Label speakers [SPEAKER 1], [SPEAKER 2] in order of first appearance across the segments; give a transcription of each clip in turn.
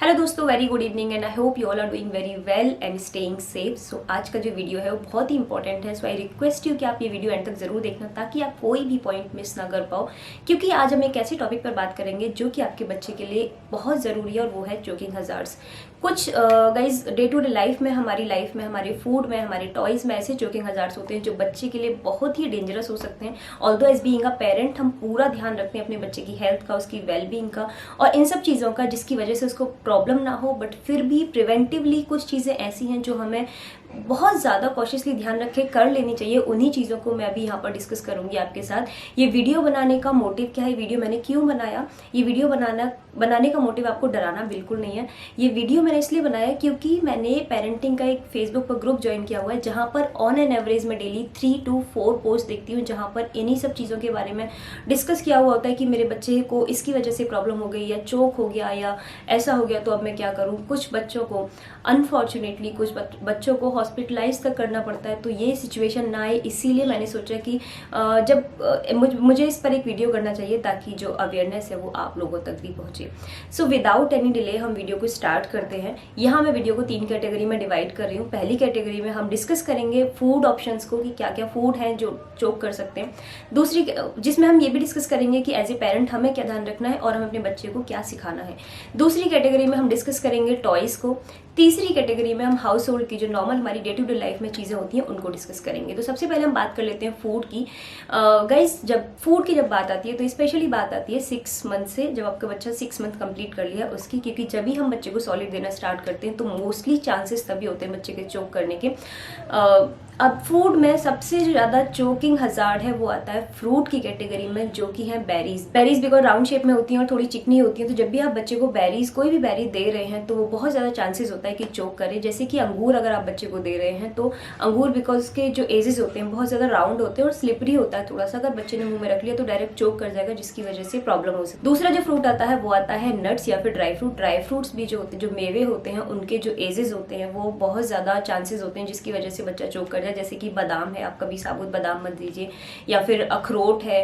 [SPEAKER 1] Hello दोस्तों, very good evening and I hope you all are doing very well and staying safe. So आज का जो video है वो बहुत ही इंपॉर्टेंट है। सो आई रिक्वेस्ट यू कि आप ये वीडियो एंड तक जरूर देखना ताकि आप कोई भी पॉइंट मिस ना कर पाओ, क्योंकि आज हम एक ऐसे टॉपिक पर बात करेंगे जो कि आपके बच्चे के लिए बहुत ज़रूरी है और वो है चोकिंग हजार्ड्स। कुछ guys day to day life में, हमारे फूड में, हमारे टॉयज में ऐसे चोकिंग हजार्ड्स होते हैं जो बच्चे के लिए बहुत ही डेंजरस हो सकते हैं। Although as being a parent हम पूरा ध्यान रखते हैं अपने बच्चे की हेल्थ का, उसकी वेलबींग का और इन सब चीज़ों का जिसकी वजह से उसको प्रॉब्लम ना हो, बट फिर भी प्रिवेंटिवली कुछ चीज़ें ऐसी हैं जो हमें बहुत ज़्यादा कॉशियसली ध्यान रख के कर लेनी चाहिए। उन्हीं चीज़ों को मैं अभी यहाँ पर डिस्कस करूंगी आपके साथ। ये वीडियो बनाने का मोटिव क्या है, वीडियो मैंने क्यों बनाया, ये वीडियो बनाने का मोटिव आपको डराना बिल्कुल नहीं है। ये वीडियो मैंने इसलिए बनाया क्योंकि मैंने पेरेंटिंग का एक फेसबुक पर ग्रुप ज्वाइन किया हुआ है जहाँ पर ऑन एन एवरेज में डेली 3 to 4 पोस्ट देखती हूँ जहाँ पर इन्हीं सब चीज़ों के बारे में डिस्कस किया हुआ होता है कि मेरे बच्चे को इसकी वजह से प्रॉब्लम हो गई या चोक हो गया या ऐसा हो गया तो अब मैं क्या करूँ। कुछ बच्चों को अनफॉर्चुनेटली कुछ बच्चों को हॉस्पिटलाइज तक करना पड़ता है। तो ये सिचुएशन ना आए, इसीलिए मैंने सोचा कि जब मुझे इस पर एक वीडियो करना चाहिए ताकि जो अवेयरनेस है वो आप लोगों तक भी पहुंचे। सो विदाउट एनी डिले हम वीडियो को स्टार्ट करते हैं। यहाँ मैं वीडियो को 3 कैटेगरी में डिवाइड कर रही हूँ। पहली कैटेगरी में हम डिस्कस करेंगे फूड ऑप्शंस को कि क्या क्या फूड हैं जो चोक कर सकते हैं। दूसरी जिसमें हम ये भी डिस्कस करेंगे कि एज ए पेरेंट हमें क्या ध्यान रखना है और हमें अपने बच्चे को क्या सिखाना है। दूसरी कैटेगरी में हम डिस्कस करेंगे टॉयज को। तीसरी कैटेगरी में हम हाउस होल्ड की जो नॉर्मल हमारी डे टू डे लाइफ में चीज़ें होती हैं उनको डिस्कस करेंगे। तो सबसे पहले हम बात कर लेते हैं फूड की। गाइस जब फूड की बत आती है तो स्पेशली बात आती है 6 मंथ से, जब आपका बच्चा 6 मंथ कंप्लीट कर लिया उसकी, क्योंकि जब भी हम बच्चे को सॉलिड देना स्टार्ट करते हैं तो मोस्टली चांसेस तभी होते हैं बच्चे के चोक करने के। अब फूड में सबसे ज़्यादा चोकिंग हजार्ड है वो आता है फ्रूट की कैटेगरी में, जो कि है बेरीज बिकॉज राउंड शेप में होती हैं और थोड़ी चिकनी होती हैं। तो जब भी आप बच्चे को बेरीज कोई भी बेरी दे रहे हैं तो वो बहुत ज़्यादा चांसेस होता है कि चोक करे। जैसे कि अंगूर अगर आप बच्चे को दे रहे हैं तो अंगूर बिकॉज के जो एजेस होते हैं बहुत ज़्यादा राउंड होते हैं और स्लिपरी होता है थोड़ा सा, अगर बच्चे ने मुंह में रख लिया तो डायरेक्ट चोक कर जाएगा जिसकी वजह से प्रॉब्लम हो सकती है। दूसरा जो फ्रूट आता है वो आता है नट्स या फिर ड्राई फ्रूट्स भी जो होते हैं, जो मेवे होते हैं उनके जो एजेस होते हैं वो बहुत ज़्यादा चांसेस होते हैं जिसकी वजह से बच्चा चोक कर जाए। जैसे कि बादाम है, आप कभी साबुत बादाम मत दीजिए, या फिर अखरोट है,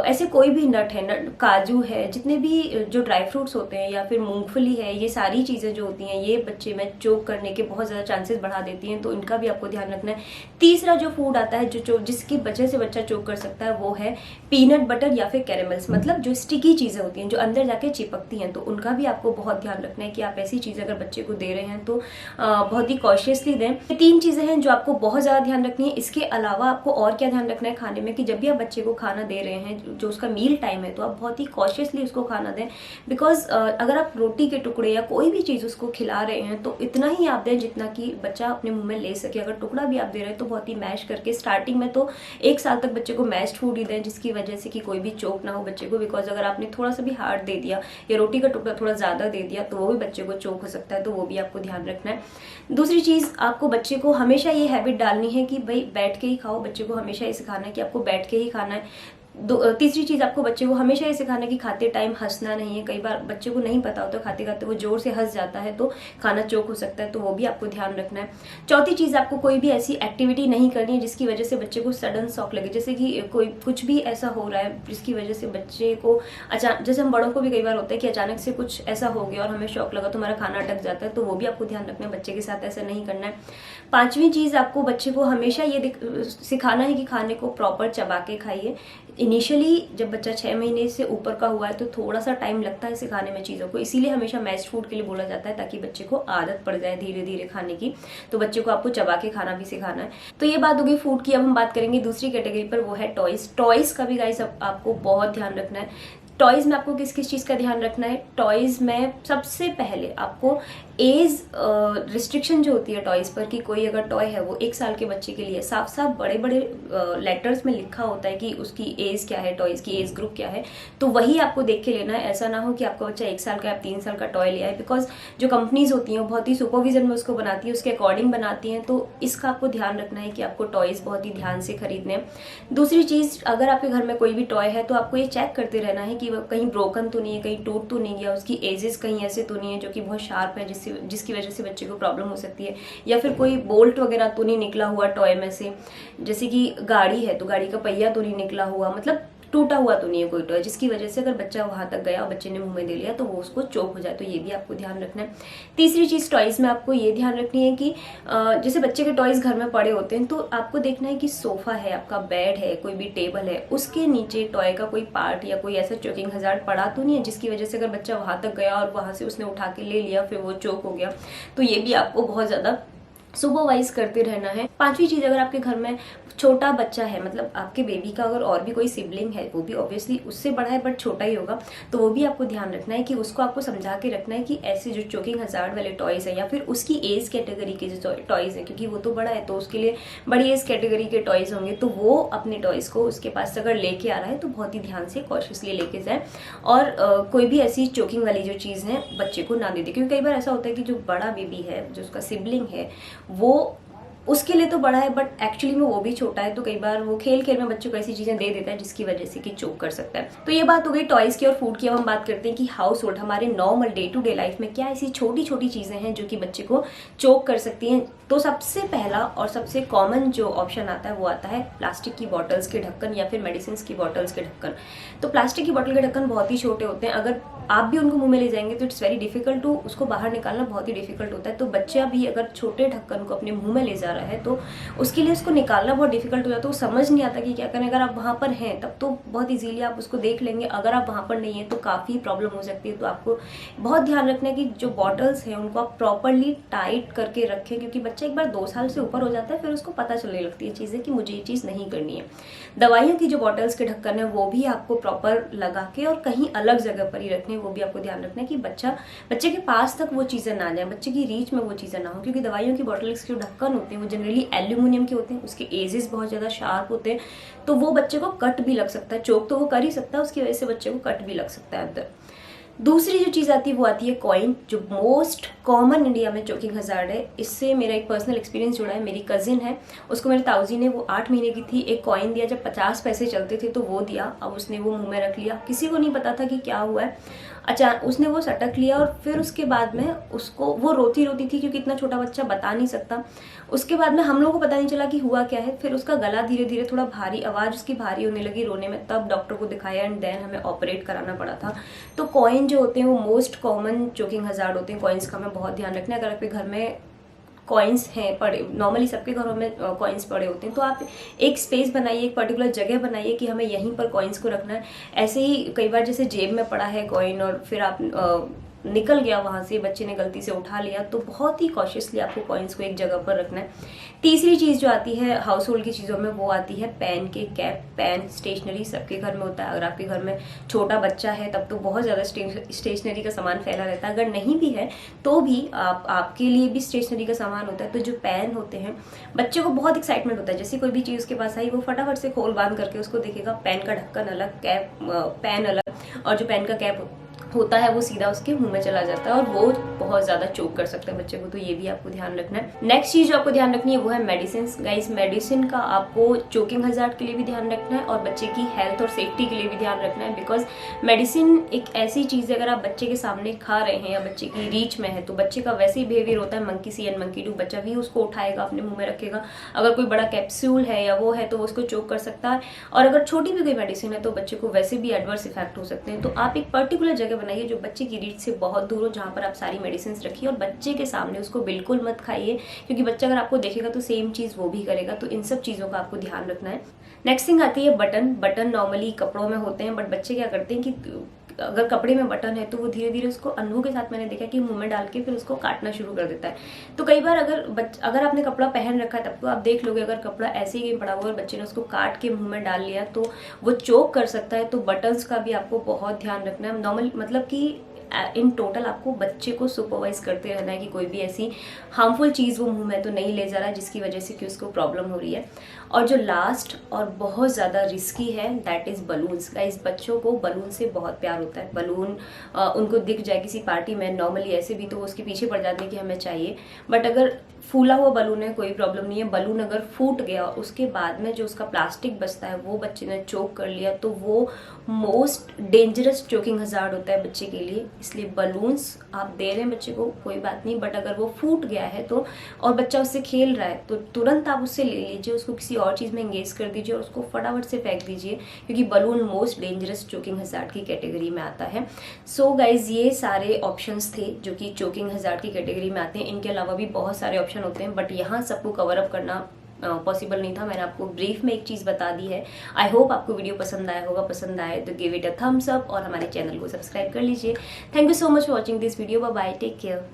[SPEAKER 1] ऐसे कोई भी नट है, काजू है, जितने भी जो ड्राई फ्रूट्स होते हैं या फिर मूंगफली है, ये सारी चीज़ें जो होती हैं ये बच्चे में चोक करने के बहुत ज़्यादा चांसेस बढ़ा देती हैं। तो इनका भी आपको ध्यान रखना है। तीसरा जो फूड आता है जो जिसकी वजह से बच्चा चोक कर सकता है वो है पीनट बटर या फिर कैरेमल्स, मतलब जो स्टिकी चीज़ें होती हैं जो अंदर जाके चिपकती हैं। तो उनका भी आपको बहुत ध्यान रखना है कि आप ऐसी चीज़ें अगर बच्चे को दे रहे हैं तो बहुत ही कॉशियसली दें। ये 3 चीज़ें हैं जो आपको बहुत ज़्यादा ध्यान रखनी है। इसके अलावा आपको और क्या ध्यान रखना है खाने में कि जब भी आप बच्चे को खाना दे रहे हैं जो उसका मील टाइम है तो आप बहुत ही कॉशियसली उसको खाना दें। बिकॉज अगर आप रोटी के टुकड़े या कोई भी चीज़ उसको खिला रहे हैं तो इतना ही आप दें जितना कि बच्चा अपने मुंह में ले सके। अगर टुकड़ा भी आप दे रहे हैं तो बहुत ही मैश करके, स्टार्टिंग में तो 1 साल तक बच्चे को मैश्ड फूड ही दें जिसकी वजह से कि कोई भी चोक ना हो बच्चे को। बिकॉज अगर आपने थोड़ा सा भी हार्ड दे दिया या रोटी का टुकड़ा थोड़ा ज़्यादा दे दिया तो वो भी बच्चे को चोक हो सकता है। तो वो भी आपको ध्यान रखना है। दूसरी चीज़, आपको बच्चे को हमेशा ये हैबिट डालनी है कि भाई बैठ के ही खाओ। बच्चे को हमेशा ये सिखाना है कि आपको बैठ के ही खाना है। तीसरी चीज़, आपको बच्चे को हमेशा ये सिखाना है कि खाते टाइम हंसना नहीं है। कई बार बच्चे को नहीं पता होता, खाते खाते वो जोर से हंस जाता है तो खाना चोक हो सकता है। तो वो भी आपको ध्यान रखना है। चौथी चीज़, आपको कोई भी ऐसी एक्टिविटी नहीं करनी है जिसकी वजह से बच्चे को सडन शॉक लगे। जैसे कि कोई कुछ भी ऐसा हो रहा है जिसकी वजह से बच्चे को अचानक, जैसे हम बड़ों को भी कई बार होता है कि अचानक से कुछ ऐसा हो गया और हमें शौक लगा तो हमारा खाना अटक जाता है। तो वो भी आपको ध्यान रखना है, बच्चे के साथ ऐसा नहीं करना है। 5वीं चीज़, आपको बच्चे को हमेशा ये सिखाना है कि खाने को प्रॉपर चबा के खाइए। इनिशियली जब बच्चा 6 महीने से ऊपर का हुआ है तो थोड़ा सा टाइम लगता है सिखाने में चीज़ों को, इसीलिए हमेशा मैश्ड फूड के लिए बोला जाता है ताकि बच्चे को आदत पड़ जाए धीरे धीरे खाने की। तो बच्चे को आपको चबा के खाना भी सिखाना है। तो ये बात हो गई फूड की। अब हम बात करेंगे दूसरी कैटेगरी पर, वो है टॉयज का भी गाइस आपको बहुत ध्यान रखना है। टॉयज में आपको किस किस चीज़ का ध्यान रखना है। टॉयज में सबसे पहले आपको एज रिस्ट्रिक्शन जो होती है टॉयज पर, कि कोई अगर टॉय है वो 1 साल के बच्चे के लिए साफ साफ बड़े बड़े लेटर्स में लिखा होता है कि उसकी एज क्या है, टॉयज की एज ग्रुप क्या है, तो वही आपको देख के लेना है। ऐसा ना हो कि आपका बच्चा 1 साल का या 3 साल का टॉय ले आए। बिकॉज जो कंपनीज होती हैं बहुत ही सुपरविजन में उसको बनाती है, उसके अकॉर्डिंग बनाती हैं। तो इसका आपको ध्यान रखना है कि आपको टॉयज बहुत ही ध्यान से खरीदने हैं। दूसरी चीज़, अगर आपके घर में कोई भी टॉय है तो आपको ये चेक करते रहना है कि वो कहीं ब्रोकन तो नहीं है, कहीं टूट तो नहीं गया, उसकी एजेस कहीं ऐसे तो नहीं है जो कि बहुत शार्प है जिसकी वजह से बच्चे को प्रॉब्लम हो सकती है, या फिर कोई बोल्ट वगैरह तो नहीं निकला हुआ टॉय में से। जैसे कि गाड़ी है तो गाड़ी का पहिया तो नहीं निकला हुआ। मतलब टूटा हुआ तो नहीं है कोई टॉय, जिसकी वजह से अगर बच्चा वहां तक गया और बच्चे ने मुंह में दे लिया तो वो उसको चोक हो जाए, तो ये भी आपको ध्यान रखना है। तीसरी चीज टॉयज में आपको ये ध्यान रखनी है कि जैसे बच्चे के टॉयज घर में पड़े होते हैं, तो आपको देखना है कि सोफा है, आपका बेड है, कोई भी टेबल है, उसके नीचे टॉय का कोई पार्ट या कोई ऐसा चोकिंग हजार्ड पड़ा तो नहीं है जिसकी वजह से अगर बच्चा वहां तक गया और वहां से उसने उठा के ले लिया फिर वो चोक हो गया, तो ये भी आपको बहुत ज्यादा सुपरवाइज करते रहना है। पांचवी चीज, अगर आपके घर में छोटा बच्चा है, मतलब आपके बेबी का अगर और भी कोई सिबलिंग है, वो भी ऑब्वियसली उससे बड़ा है बट छोटा ही होगा, तो वो भी आपको ध्यान रखना है कि उसको आपको समझा के रखना है कि ऐसे जो चोकिंग हजार्ड वाले टॉयज है या फिर उसकी एज कैटेगरी के जो टॉयज है, क्योंकि वो तो बड़ा है तो उसके लिए बड़ी एज कैटेगरी के टॉयज होंगे, तो वो अपने टॉयज को उसके पास अगर लेके आ रहा है तो बहुत ही ध्यान से कॉशियसली लेके जाए और कोई भी ऐसी चोकिंग वाली जो चीज है बच्चे को ना दे दे। क्योंकि कई बार ऐसा होता है कि जो बड़ा बेबी है, जो उसका सिबलिंग है, वो उसके लिए तो बड़ा है बट एक्चुअली में वो भी छोटा है, तो कई बार वो खेल खेल में बच्चों को ऐसी चीजें दे देता है जिसकी वजह से कि चोक कर सकता है। तो ये बात हो गई टॉयज की और फूड की। अब हम बात करते हैं कि हाउस होल्ड, हमारे normal day to day life में क्या ऐसी छोटी छोटी चीजें हैं जो कि बच्चे को चोक कर सकती हैं। तो सबसे पहला और सबसे कॉमन जो ऑप्शन आता है वो आता है प्लास्टिक की बॉटल्स के ढक्कन या फिर मेडिसिन की बॉटल्स के ढक्कन। तो प्लास्टिक की बॉटल के ढक्कन बहुत ही छोटे होते हैं, अगर आप भी उनको मुंह में ले जाएंगे तो इट्स वेरी डिफिकल्ट टू उसको बाहर निकालना बहुत ही डिफिकल्ट होता है। तो बच्चा भी अगर छोटे ढक्कन को अपने मुंह में ले जा रहा है तो उसके लिए उसको निकालना बहुत डिफिकल्ट हो जाता है, वो समझ नहीं आता कि क्या करें। अगर आप वहां पर हैं तब तो बहुत इजीली आप उसको देख लेंगे, अगर आप वहां पर नहीं है तो काफी प्रॉब्लम हो सकती है। तो आपको बहुत ध्यान रखना है कि जो बॉटल्स हैं उनको आप प्रॉपरली टाइट करके रखें, क्योंकि बच्चा एक बार 2 साल से ऊपर हो जाता है फिर उसको पता चलने लगती है चीजें कि मुझे ये चीज नहीं करनी है। दवाइयों की जो बॉटल्स के ढक्कन है वो भी आपको प्रॉपर लगा के और कहीं अलग जगह पर ही रखने, वो भी आपको ध्यान रखना है कि बच्चे के पास तक वो चीजें ना जाए, बच्चे की रीच में वो चीजें ना हो। क्योंकि दवाइयों की बॉटल्स के जो ढक्कन होते हैं वो जनरली एल्यूमिनियम के होते हैं, उसके एजेस बहुत ज्यादा शार्प होते हैं, तो वो बच्चे को कट भी लग सकता है। चोक तो वो कर ही सकता है, उसकी वजह से बच्चे को कट भी लग सकता है अंदर। दूसरी जो चीज आती है वो आती है कॉइन, जो मोस्ट कॉमन इंडिया में चोकिंग हजार्ड है। इससे मेरा एक पर्सनल एक्सपीरियंस जुड़ा है। मेरी कजिन है, उसको मेरे ताऊजी ने, वो 8 महीने की थी, एक कॉइन दिया। जब 50 पैसे चलते थे तो वो दिया, अब उसने वो मुंह में रख लिया, किसी को नहीं पता था कि क्या हुआ है। अचानक उसने वो सटक लिया और फिर उसके बाद में उसको, वो रोती रोती थी क्योंकि इतना छोटा बच्चा बता नहीं सकता। उसके बाद में हम लोगों को पता नहीं चला कि हुआ क्या है। फिर उसका गला धीरे धीरे थोड़ा भारी, आवाज उसकी भारी होने लगी रोने में, तब डॉक्टर को दिखाया एंड देन हमें ऑपरेट कराना पड़ा था। तो कॉइन जो होते हैं वो मोस्ट कॉमन चोकिंग हजार्ड होते हैं। कॉइन्स का हमें बहुत ध्यान रखना है। अगर आपके घर में कॉइन्स हैं पड़े, नॉर्मली सबके घरों में कॉइन्स पड़े होते हैं, तो आप एक स्पेस बनाइए, एक पर्टिकुलर जगह बनाइए कि हमें यहीं पर कॉइन्स को रखना है। ऐसे ही कई बार जैसे जेब में पड़ा है कॉइन और फिर आप निकल गया वहां से, बच्चे ने गलती से उठा लिया, तो बहुत ही कॉशियसली आपको कॉइन्स को एक जगह पर रखना है। तीसरी चीज जो आती है हाउस होल्ड की चीजों में वो आती है पेन के कैप। पेन स्टेशनरी सबके घर में होता है। अगर आपके घर में छोटा बच्चा है तब तो बहुत ज्यादा स्टेशनरी का सामान फैला रहता है, अगर नहीं भी है तो भी आपके लिए भी स्टेशनरी का सामान होता है। तो जो पेन होते हैं, बच्चे को बहुत एक्साइटमेंट होता है, जैसे कोई भी चीज उसके पास आई वो फटाफट से खोल बांध करके उसको देखेगा, पेन का ढक्कन अलग, कैप पेन अलग, और जो पेन का कैप होता है वो सीधा उसके मुंह में चला जाता है और वो बहुत ज्यादा चोक कर सकता है बच्चे को। तो ये भी आपको ध्यान रखना है। नेक्स्ट चीज जो आपको ध्यान रखनी है वो है मेडिसिन। गाइस, मेडिसिन का आपको चोकिंग हजार्ड के लिए भी ध्यान रखना है और बच्चे की हेल्थ और सेफ्टी के लिए भी ध्यान रखना है। बिकॉज मेडिसिन एक ऐसी चीज है, अगर आप बच्चे के सामने खा रहे हैं या बच्चे की रीच में है तो बच्चे का वैसे ही बिहेवियर होता है monkey C and monkey do. बच्चा भी उसको उठाएगा, अपने मुंह में रखेगा। अगर कोई बड़ा कैप्सूल है या वो है तो उसको चोक कर सकता है, और अगर छोटी भी कोई मेडिसिन है तो बच्चे को वैसे भी एडवर्स इफेक्ट हो सकते हैं। तो आप एक पर्टिकुलर जगह बनाइए जो बच्चे की रीच से बहुत दूर हो, जहां पर आप सारी मेडिसिन रखिए, और बच्चे के सामने उसको बिल्कुल मत खाइए, क्योंकि बच्चा अगर आपको देखेगा तो सेम चीज वो भी करेगा। तो इन सब चीजों का आपको ध्यान रखना है। नेक्स्ट थिंग आती है बटन। बटन नॉर्मली कपड़ों में होते हैं, बट बच्चे क्या करते हैं कि अगर कपड़े में बटन है तो वो धीरे धीरे उसको अनुभव के साथ मैंने देखा कि मुंह में डाल के फिर उसको काटना शुरू कर देता है। तो कई बार अगर आपने कपड़ा पहन रखा है तब तो आप देख लोगे, अगर कपड़ा ऐसे ही पड़ा हुआ है बच्चे ने उसको काट के मुंह में डाल लिया तो वो चोक कर सकता है। तो बटन्स का भी आपको बहुत ध्यान रखना है। नॉर्मल मतलब कि इन टोटल आपको बच्चे को सुपरवाइज करते रहना है कि कोई भी ऐसी हार्मफुल चीज वो मुंह में तो नहीं ले जा रहा है जिसकी वजह से कि उसको प्रॉब्लम हो रही है। और जो लास्ट और बहुत ज्यादा रिस्की है दैट इज बलून्स। गाइस, बच्चों को बलून से बहुत प्यार होता है। बलून उनको दिख जाए किसी पार्टी में, नॉर्मली ऐसे भी तो वो उसके पीछे पड़ जाते हैं कि हमें चाहिए, बट अगर फूला हुआ बलून है कोई प्रॉब्लम नहीं है, बलून अगर फूट गया उसके बाद में जो उसका प्लास्टिक बचता है वो बच्चे ने चोक कर लिया तो वो मोस्ट डेंजरस चोकिंग हजार्ड होता है बच्चे के लिए। इसलिए बलून्स आप दे रहे हैं बच्चे को कोई बात नहीं, बट अगर वो फूट गया है तो और बच्चा उससे खेल रहा है तो तुरंत आप उससे ले लीजिए, उसको किसी और चीज़ में एंगेज कर दीजिए और उसको फटाफट से फेंक दीजिए, क्योंकि balloon most dangerous choking hazard की कैटेगरी में आता है। सो गाइज ये सारे ऑप्शंस थे जो कि चोकिंग हजार्ड की कैटेगरी में आते हैं। इनके अलावा भी बहुत सारे ऑप्शन होते हैं, बट यहाँ सबको कवर अप करना पॉसिबल नहीं था। मैंने आपको ब्रीफ में एक चीज़ बता दी है। आई होप आपको वीडियो पसंद आया होगा, पसंद आए तो give it a thumbs up और हमारे चैनल को सब्सक्राइब कर लीजिए। Thank you so much for watching this video. Bye bye, take care.